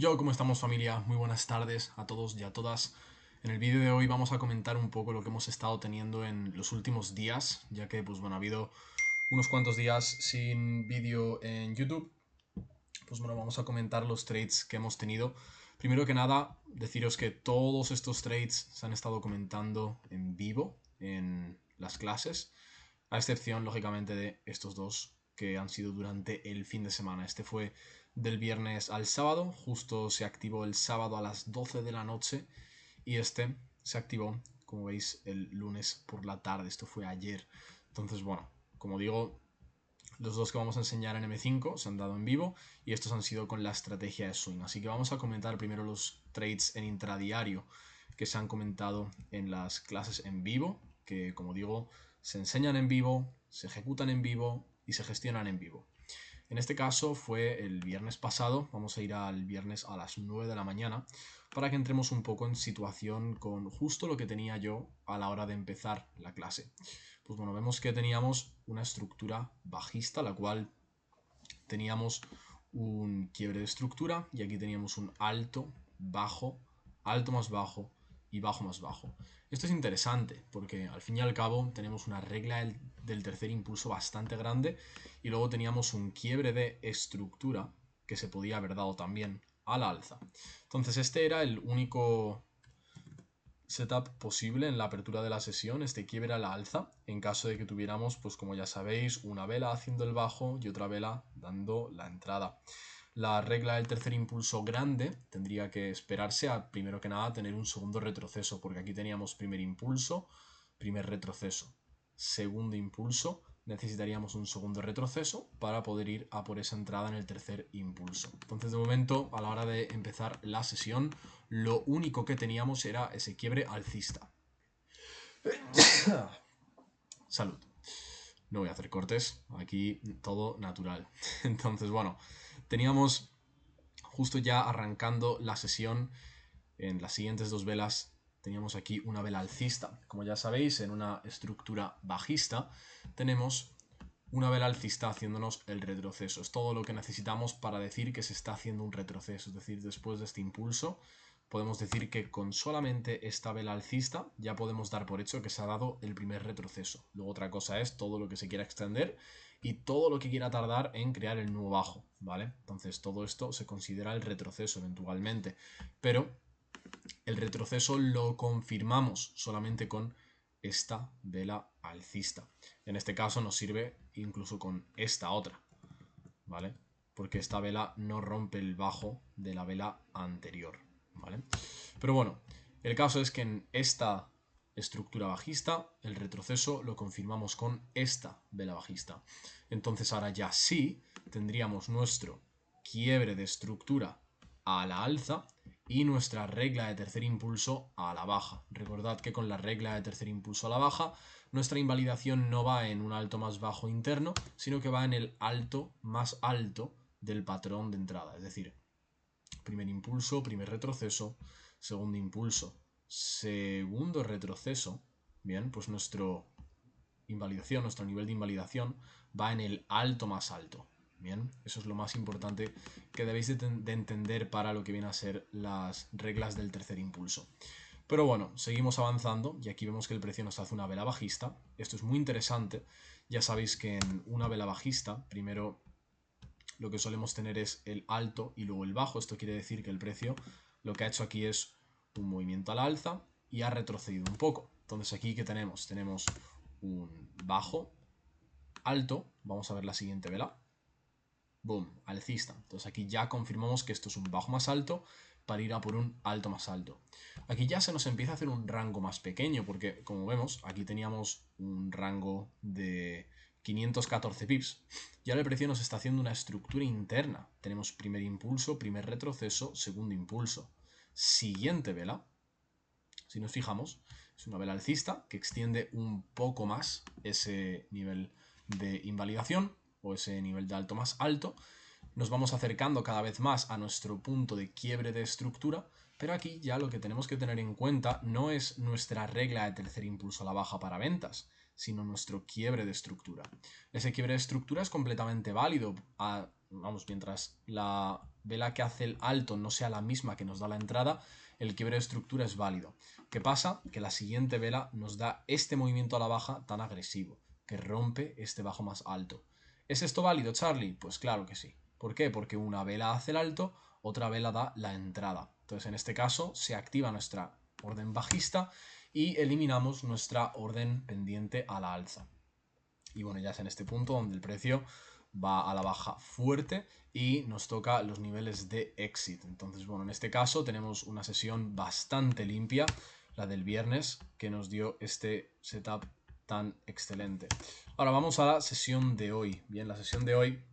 ¿Cómo estamos familia? Muy buenas tardes a todos y a todas. En el vídeo de hoy vamos a comentar un poco lo que hemos estado teniendo en los últimos días, ya que pues bueno, ha habido unos cuantos días sin vídeo en YouTube. Pues bueno, vamos a comentar los trades que hemos tenido. Primero que nada, deciros que todos estos trades se han estado comentando en vivo en las clases, a excepción, lógicamente, de estos dos que han sido durante el fin de semana. Este fue del viernes al sábado, justo se activó el sábado a las 12 de la noche y este se activó, como veis, el lunes por la tarde. Esto fue ayer. Entonces, bueno, como digo, los dos que vamos a enseñar en M5 se han dado en vivo y estos han sido con la estrategia de swing. Así que vamos a comentar primero los trades en intradiario que se han comentado en las clases en vivo, que como digo, se enseñan en vivo, se ejecutan en vivo y se gestionan en vivo. En este caso fue el viernes pasado, vamos a ir al viernes a las 9 de la mañana para que entremos un poco en situación con justo lo que tenía yo a la hora de empezar la clase. Pues bueno, vemos que teníamos una estructura bajista, la cual teníamos un quiebre de estructura y aquí teníamos un alto, bajo, alto más bajo y bajo más bajo. Esto es interesante porque al fin y al cabo tenemos una regla del tercer impulso bastante grande y luego teníamos un quiebre de estructura que se podía haber dado también al alza. Entonces este era el único setup posible en la apertura de la sesión, este quiebre a la alza, en caso de que tuviéramos, pues como ya sabéis, una vela haciendo el bajo y otra vela dando la entrada. La regla del tercer impulso grande tendría que esperarse a, primero que nada, tener un segundo retroceso, porque aquí teníamos primer impulso, primer retroceso, segundo impulso, necesitaríamos un segundo retroceso para poder ir a por esa entrada en el tercer impulso. Entonces, de momento, a la hora de empezar la sesión, lo único que teníamos era ese quiebre alcista. Salud. No voy a hacer cortes, aquí todo natural. Entonces, bueno, teníamos justo ya arrancando la sesión en las siguientes dos velas. Teníamos aquí una vela alcista. Como ya sabéis, en una estructura bajista tenemos una vela alcista haciéndonos el retroceso. Es todo lo que necesitamos para decir que se está haciendo un retroceso. Es decir, después de este impulso, podemos decir que con solamente esta vela alcista ya podemos dar por hecho que se ha dado el primer retroceso. Luego otra cosa es todo lo que se quiera extender y todo lo que quiera tardar en crear el nuevo bajo, ¿vale? Entonces todo esto se considera el retroceso eventualmente. Pero el retroceso lo confirmamos solamente con esta vela alcista. En este caso nos sirve incluso con esta otra, ¿vale? Porque esta vela no rompe el bajo de la vela anterior, ¿vale? Pero bueno, el caso es que en esta estructura bajista el retroceso lo confirmamos con esta vela bajista. Entonces ahora ya sí tendríamos nuestro quiebre de estructura a la alza y nuestra regla de tercer impulso a la baja. Recordad que con la regla de tercer impulso a la baja, nuestra invalidación no va en un alto más bajo interno, sino que va en el alto más alto del patrón de entrada. Es decir, primer impulso, primer retroceso, segundo impulso, segundo retroceso. Bien, pues nuestro nivel de invalidación va en el alto más alto. Bien, eso es lo más importante que debéis de entender para lo que viene a ser las reglas del tercer impulso. Pero bueno, seguimos avanzando y aquí vemos que el precio nos hace una vela bajista. Esto es muy interesante. Ya sabéis que en una vela bajista, primero lo que solemos tener es el alto y luego el bajo. Esto quiere decir que el precio lo que ha hecho aquí es un movimiento al alza y ha retrocedido un poco. Entonces aquí ¿qué tenemos? Tenemos un bajo, alto, vamos a ver la siguiente vela, boom, alcista. Entonces aquí ya confirmamos que esto es un bajo más alto para ir a por un alto más alto. Aquí ya se nos empieza a hacer un rango más pequeño porque como vemos aquí teníamos un rango de 514 pips y ahora el precio nos está haciendo una estructura interna. Tenemos primer impulso, primer retroceso, segundo impulso. Siguiente vela, si nos fijamos, es una vela alcista que extiende un poco más ese nivel de invalidación o ese nivel de alto más alto. Nos vamos acercando cada vez más a nuestro punto de quiebre de estructura, pero aquí ya lo que tenemos que tener en cuenta no es nuestra regla de tercer impulso a la baja para ventas, sino nuestro quiebre de estructura. Ese quiebre de estructura es completamente válido, mientras la vela que hace el alto no sea la misma que nos da la entrada, el quiebre de estructura es válido. ¿Qué pasa? Que la siguiente vela nos da este movimiento a la baja tan agresivo, que rompe este bajo más alto. ¿Es esto válido, Charlie? Pues claro que sí. ¿Por qué? Porque una vela hace el alto, otra vela da la entrada. Entonces, en este caso, se activa nuestra orden bajista y eliminamos nuestra orden pendiente a la alza. Y bueno, ya es en este punto donde el precio va a la baja fuerte y nos toca los niveles de exit. Entonces, bueno, en este caso tenemos una sesión bastante limpia, la del viernes, que nos dio este setup tan excelente. Ahora vamos a la sesión de hoy. Bien, la sesión de hoy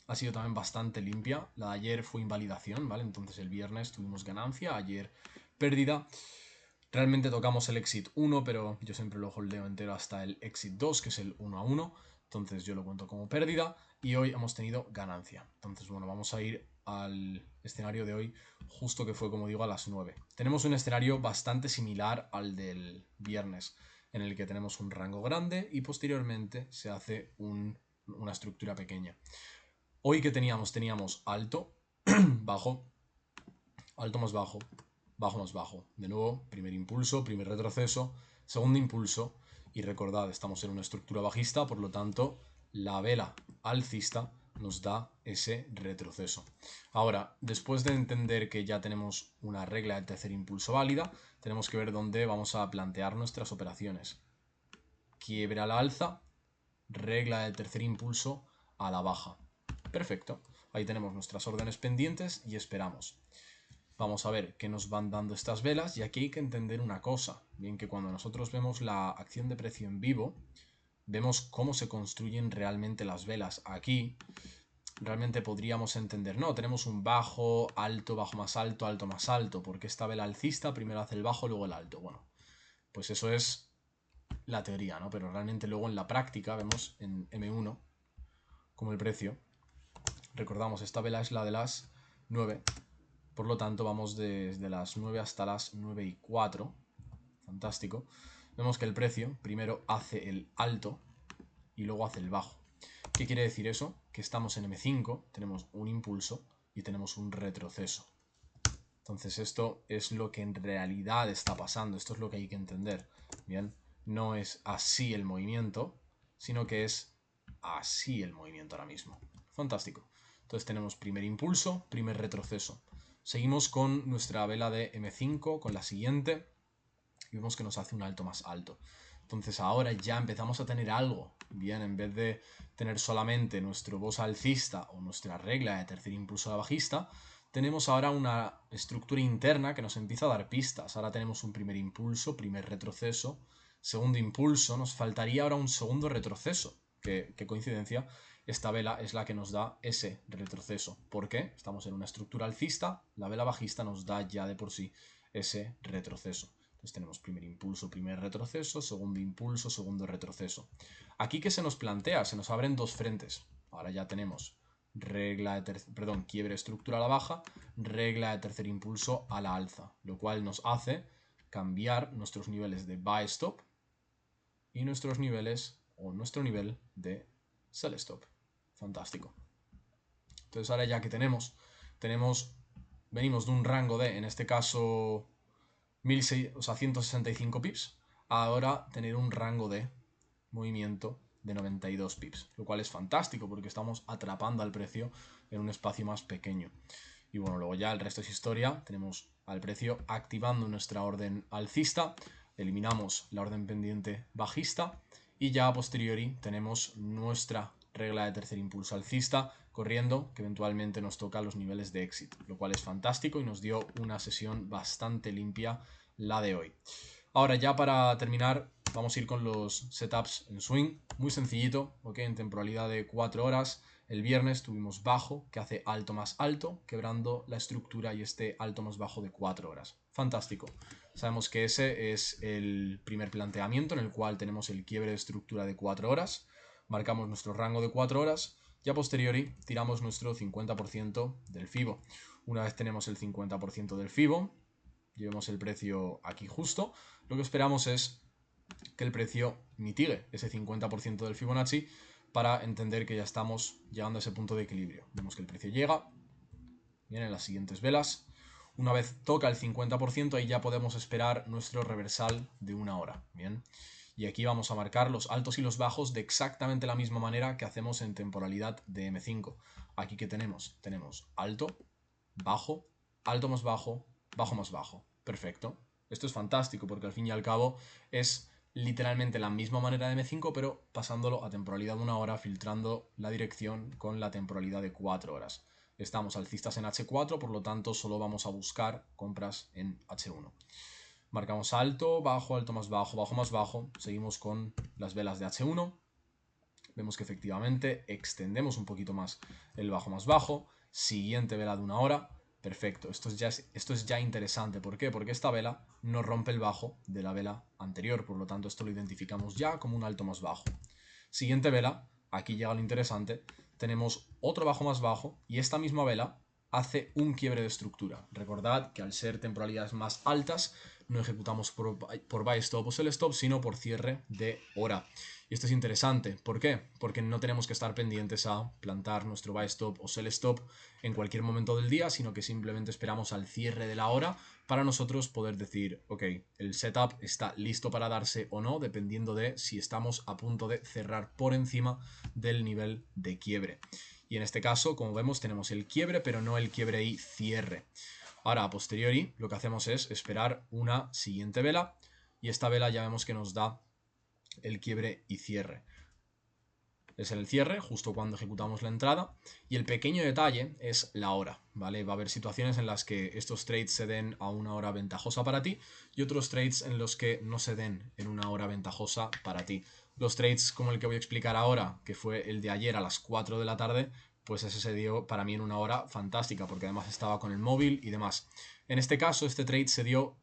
ha sido también bastante limpia. La de ayer fue invalidación, ¿vale? Entonces el viernes tuvimos ganancia, ayer pérdida. Realmente tocamos el exit 1, pero yo siempre lo holdeo entero hasta el exit 2, que es el 1 a 1. Entonces yo lo cuento como pérdida y hoy hemos tenido ganancia. Entonces, bueno, vamos a ir al escenario de hoy, justo que fue, como digo, a las 9. Tenemos un escenario bastante similar al del viernes, en el que tenemos un rango grande y posteriormente se hace una estructura pequeña. Hoy que teníamos alto, bajo, alto más bajo, bajo más bajo. De nuevo, primer impulso, primer retroceso, segundo impulso. Y recordad, estamos en una estructura bajista, por lo tanto, la vela alcista nos da ese retroceso. Ahora, después de entender que ya tenemos una regla de tercer impulso válida, tenemos que ver dónde vamos a plantear nuestras operaciones. Quiebre a la alza, regla de tercer impulso a la baja. Perfecto. Ahí tenemos nuestras órdenes pendientes y esperamos. Vamos a ver qué nos van dando estas velas y aquí hay que entender una cosa. Bien, que cuando nosotros vemos la acción de precio en vivo, vemos cómo se construyen realmente las velas. Aquí realmente podríamos entender, no, tenemos un bajo, alto, bajo más alto, porque esta vela alcista primero hace el bajo, luego el alto. Bueno, pues eso es la teoría, ¿no? Pero realmente luego en la práctica vemos en M1 como el precio. Recordamos, esta vela es la de las 9. Por lo tanto, vamos desde las 9 hasta las 9 y 4. Fantástico. Vemos que el precio primero hace el alto y luego hace el bajo. ¿Qué quiere decir eso? Que estamos en M5, tenemos un impulso y tenemos un retroceso. Entonces esto es lo que en realidad está pasando. Esto es lo que hay que entender. Bien, no es así el movimiento, sino que es así el movimiento ahora mismo. Fantástico. Entonces tenemos primer impulso, primer retroceso. Seguimos con nuestra vela de M5, con la siguiente, y vemos que nos hace un alto más alto. Entonces ahora ya empezamos a tener algo. Bien, en vez de tener solamente nuestro boss alcista o nuestra regla de tercer impulso a la bajista, tenemos ahora una estructura interna que nos empieza a dar pistas. Ahora tenemos un primer impulso, primer retroceso, segundo impulso, nos faltaría ahora un segundo retroceso. Qué coincidencia, esta vela es la que nos da ese retroceso. ¿Por qué? Estamos en una estructura alcista, la vela bajista nos da ya de por sí ese retroceso. Entonces tenemos primer impulso, primer retroceso, segundo retroceso. Aquí, ¿qué se nos plantea? Se nos abren dos frentes. Ahora ya tenemos quiebre estructura a la baja, regla de tercer impulso a la alza, lo cual nos hace cambiar nuestros niveles de buy stop y nuestros niveles o nuestro nivel de sell stop. Fantástico. Entonces ahora ya que venimos de un rango de, en este caso, 165 pips, ahora tener un rango de movimiento de 92 pips, lo cual es fantástico porque estamos atrapando al precio en un espacio más pequeño. Y bueno, luego ya el resto es historia. Tenemos al precio activando nuestra orden alcista, eliminamos la orden pendiente bajista y ya a posteriori tenemos nuestra regla de tercer impulso alcista corriendo, que eventualmente nos toca los niveles de exit, lo cual es fantástico y nos dio una sesión bastante limpia la de hoy. Ahora ya para terminar vamos a ir con los setups en swing, muy sencillito, ¿ok? En temporalidad de 4 horas. El viernes tuvimos bajo, que hace alto más alto, quebrando la estructura y este alto más bajo de 4 horas. Fantástico. Sabemos que ese es el primer planteamiento en el cual tenemos el quiebre de estructura de 4 horas. Marcamos nuestro rango de 4 horas y a posteriori tiramos nuestro 50% del FIBO. Una vez tenemos el 50% del FIBO, llevemos el precio aquí justo, lo que esperamos es que el precio mitigue ese 50% del Fibonacci para entender que ya estamos llegando a ese punto de equilibrio. Vemos que el precio llega, Bien, en las siguientes velas. Una vez toca el 50%, ahí ya podemos esperar nuestro reversal de 1 hora. Bien. Y aquí vamos a marcar los altos y los bajos de exactamente la misma manera que hacemos en temporalidad de M5. Aquí que tenemos alto, bajo, alto más bajo más bajo. Perfecto. Esto es fantástico porque al fin y al cabo es literalmente la misma manera de M5, pero pasándolo a temporalidad de 1 hora, filtrando la dirección con la temporalidad de 4 horas. Estamos alcistas en H4, por lo tanto solo vamos a buscar compras en H1. Marcamos alto más bajo. Seguimos con las velas de H1. Vemos que efectivamente extendemos un poquito más el bajo más bajo. Siguiente vela de 1 hora. Perfecto, esto es ya interesante. ¿Por qué? Porque esta vela no rompe el bajo de la vela anterior, por lo tanto esto lo identificamos ya como un alto más bajo. Siguiente vela, aquí llega lo interesante, tenemos otro bajo más bajo y esta misma vela hace un quiebre de estructura. Recordad que al ser temporalidades más altas no ejecutamos por buy stop o sell stop, sino por cierre de hora. Y esto es interesante. ¿Por qué? Porque no tenemos que estar pendientes a plantar nuestro buy stop o sell stop en cualquier momento del día, sino que simplemente esperamos al cierre de la hora para nosotros poder decir, ok, el setup está listo para darse o no, dependiendo de si estamos a punto de cerrar por encima del nivel de quiebre. Y en este caso, como vemos, tenemos el quiebre, pero no el quiebre y cierre. Ahora, a posteriori, lo que hacemos es esperar una siguiente vela, y esta vela ya vemos que nos da el quiebre y cierre. Es el cierre, justo cuando ejecutamos la entrada, y el pequeño detalle es la hora, ¿vale? Va a haber situaciones en las que estos trades se den a una hora ventajosa para ti y otros trades en los que no se den en una hora ventajosa para ti. Los trades como el que voy a explicar ahora, que fue el de ayer a las 4 de la tarde, pues ese se dio para mí en una hora fantástica, porque además estaba con el móvil y demás. En este caso, este trade se dio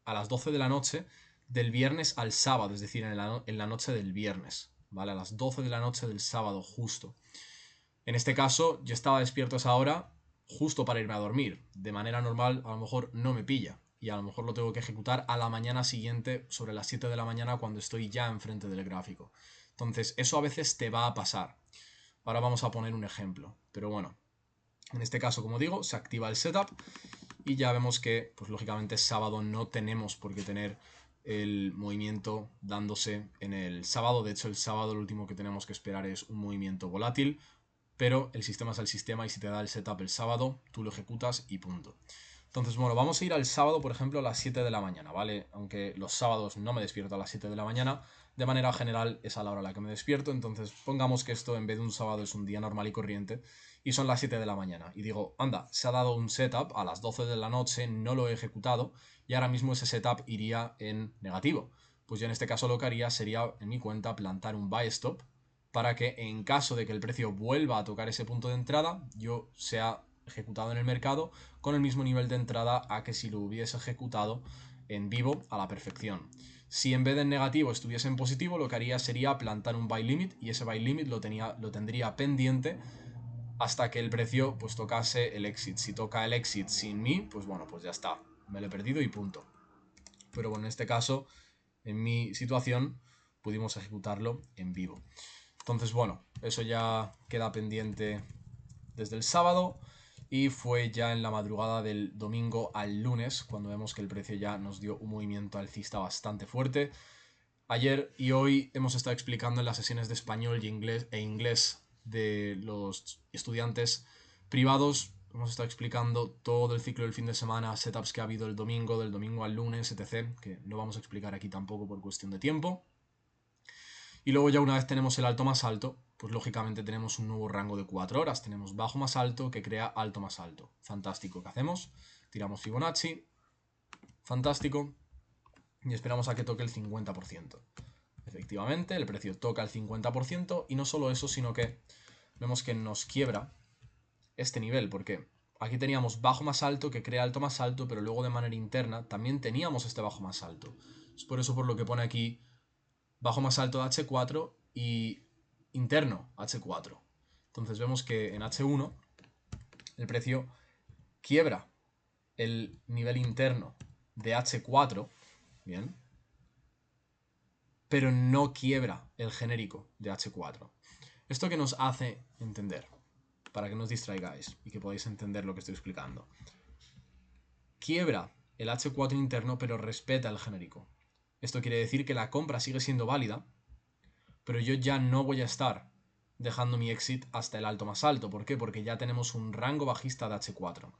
a las 12 de la noche del viernes al sábado, es decir, en la noche del viernes, ¿vale? A las 12 de la noche del sábado, justo. En este caso, yo estaba despierto a esa hora justo para irme a dormir. De manera normal, a lo mejor no me pilla. Y a lo mejor lo tengo que ejecutar a la mañana siguiente, sobre las 7 de la mañana, cuando estoy ya enfrente del gráfico. Entonces, eso a veces te va a pasar. Ahora vamos a poner un ejemplo. Pero bueno, en este caso, como digo, se activa el setup y ya vemos que, pues lógicamente, sábado no tenemos por qué tener el movimiento dándose en el sábado. De hecho, el sábado lo último que tenemos que esperar es un movimiento volátil, pero el sistema es el sistema y si te da el setup el sábado, tú lo ejecutas y punto. Entonces, bueno, vamos a ir al sábado, por ejemplo, a las 7 de la mañana, ¿vale? Aunque los sábados no me despierto a las 7 de la mañana, de manera general es a la hora a la que me despierto, entonces pongamos que esto en vez de un sábado es un día normal y corriente y son las 7 de la mañana. Y digo, anda, se ha dado un setup a las 12 de la noche, no lo he ejecutado y ahora mismo ese setup iría en negativo. Pues yo en este caso lo que haría sería, en mi cuenta, plantar un buy stop para que en caso de que el precio vuelva a tocar ese punto de entrada, yo sea ejecutado en el mercado con el mismo nivel de entrada a que si lo hubiese ejecutado en vivo a la perfección. Si en vez de en negativo estuviese en positivo, lo que haría sería plantar un buy limit y ese buy limit lo tendría pendiente hasta que el precio pues tocase el exit. Si toca el exit sin mí, pues bueno, pues ya está, me lo he perdido y punto. Pero bueno, en este caso, en mi situación, pudimos ejecutarlo en vivo. Entonces, bueno, eso ya queda pendiente desde el sábado y fue ya en la madrugada del domingo al lunes cuando vemos que el precio ya nos dio un movimiento alcista bastante fuerte. Ayer y hoy hemos estado explicando en las sesiones de español y inglés de los estudiantes privados. Hemos estado explicando todo el ciclo del fin de semana, setups que ha habido el domingo, del domingo al lunes, etc. Que no vamos a explicar aquí tampoco por cuestión de tiempo. Y luego ya una vez tenemos el alto más alto, pues lógicamente tenemos un nuevo rango de 4 horas. Tenemos bajo más alto que crea alto más alto. Fantástico. ¿Qué hacemos? Tiramos Fibonacci. Fantástico. Y esperamos a que toque el 50%. Efectivamente, el precio toca el 50% y no solo eso, sino que vemos que nos quiebra este nivel, porque aquí teníamos bajo más alto que crea alto más alto, pero luego de manera interna también teníamos este bajo más alto. Es por eso por lo que pone aquí bajo más alto de H4 y interno H4. Entonces vemos que en H1 el precio quiebra el nivel interno de H4, bien, pero no quiebra el genérico de H4. ¿Esto qué nos hace entender? para que no os distraigáis y que podáis entender lo que estoy explicando. Quiebra el H4 interno, pero respeta el genérico. Esto quiere decir que la compra sigue siendo válida, pero yo ya no voy a estar dejando mi exit hasta el alto más alto. ¿Por qué? Porque ya tenemos un rango bajista de H4.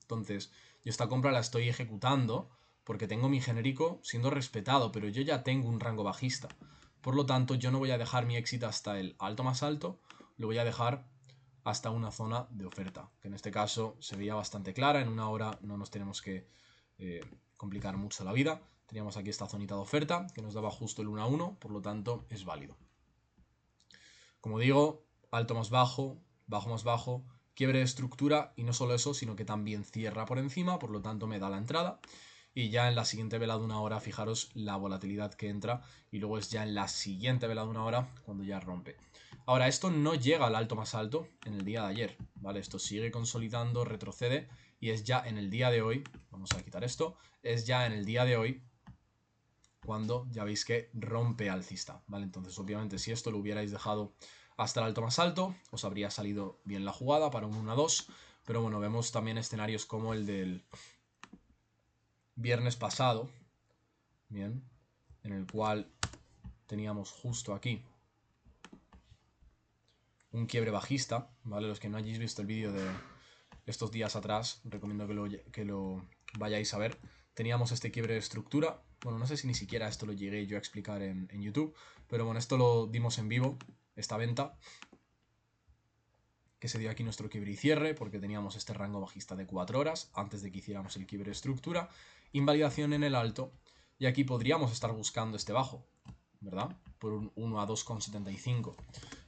Entonces, yo esta compra la estoy ejecutando porque tengo mi genérico siendo respetado, pero yo ya tengo un rango bajista. Por lo tanto, yo no voy a dejar mi exit hasta el alto más alto, lo voy a dejar hasta una zona de oferta, que en este caso se veía bastante clara. En una hora no nos tenemos que complicar mucho la vida. Teníamos aquí esta zonita de oferta que nos daba justo el 1 a 1, por lo tanto es válido. Como digo, alto más bajo más bajo, quiebre de estructura, y no solo eso, sino que también cierra por encima, por lo tanto me da la entrada. Y ya en la siguiente vela de una hora, fijaros la volatilidad que entra, y luego es ya en la siguiente vela de una hora cuando ya rompe. Ahora, esto no llega al alto más alto en el día de ayer, ¿vale? Esto sigue consolidando, retrocede, y es ya en el día de hoy, vamos a quitar esto, es ya en el día de hoy cuando ya veis que rompe alcista, ¿vale? Entonces, obviamente, si esto lo hubierais dejado hasta el alto más alto, os habría salido bien la jugada para un 1-2, pero bueno, vemos también escenarios como el del viernes pasado, bien, en el cual teníamos justo aquí un quiebre bajista, ¿vale? Los que no hayáis visto el vídeo de estos días atrás, recomiendo que lo vayáis a ver. Teníamos este quiebre de estructura. Bueno, no sé si ni siquiera esto lo llegué yo a explicar en YouTube, pero bueno, esto lo dimos en vivo, esta venta, que se dio aquí nuestro quiebre y cierre, porque teníamos este rango bajista de 4 horas, antes de que hiciéramos el quiebre de estructura, invalidación en el alto, y aquí podríamos estar buscando este bajo, ¿verdad? Por un 1 a 2,75.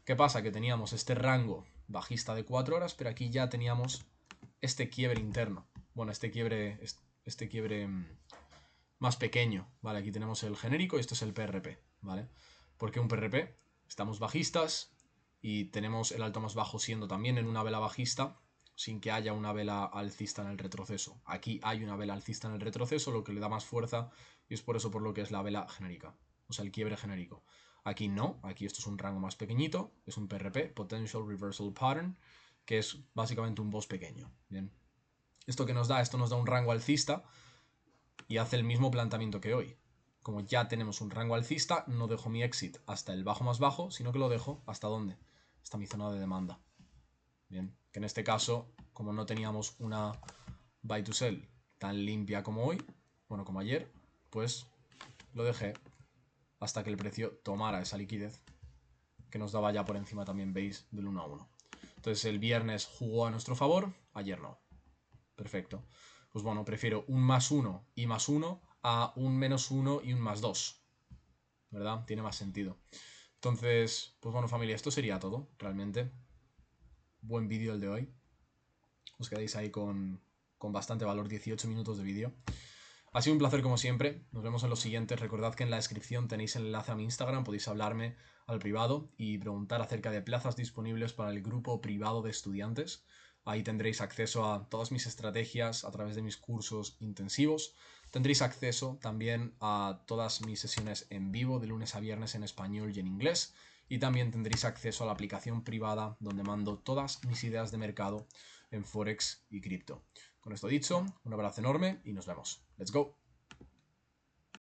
¿Qué pasa? Que teníamos este rango bajista de 4 horas, pero aquí ya teníamos este quiebre interno. Bueno, este quiebre más pequeño, ¿vale? Aquí tenemos el genérico y esto es el PRP, ¿vale? ¿Por qué un PRP? Estamos bajistas y tenemos el alto más bajo siendo también en una vela bajista, sin que haya una vela alcista en el retroceso. Aquí hay una vela alcista en el retroceso, lo que le da más fuerza, y es por eso por lo que es la vela genérica, o sea, el quiebre genérico. Aquí no, aquí esto es un rango más pequeñito, es un PRP, Potential Reversal Pattern, que es básicamente un boss pequeño, ¿bien? ¿Esto que nos da? Esto nos da un rango alcista y hace el mismo planteamiento que hoy. Como ya tenemos un rango alcista, no dejo mi exit hasta el bajo más bajo, sino que lo dejo ¿hasta dónde? Hasta mi zona de demanda. Bien, que en este caso, como no teníamos una buy to sell tan limpia como hoy, bueno, como ayer, pues lo dejé hasta que el precio tomara esa liquidez que nos daba ya por encima también, veis, del 1 a 1. Entonces el viernes jugó a nuestro favor, ayer no. Perfecto. Pues bueno, prefiero un +1 y +1 a un -1 y un +2. ¿Verdad? Tiene más sentido. Entonces, pues bueno, familia, esto sería todo, realmente. Buen vídeo el de hoy. Os quedáis ahí con bastante valor, 18 minutos de vídeo. Ha sido un placer como siempre, nos vemos en los siguientes. Recordad que en la descripción tenéis el enlace a mi Instagram, podéis hablarme al privado y preguntar acerca de plazas disponibles para el grupo privado de estudiantes. Ahí tendréis acceso a todas mis estrategias a través de mis cursos intensivos. Tendréis acceso también a todas mis sesiones en vivo de lunes a viernes en español y en inglés. Y también tendréis acceso a la aplicación privada donde mando todas mis ideas de mercado en Forex y cripto. Con esto dicho, un abrazo enorme y nos vemos. ¡Let's go!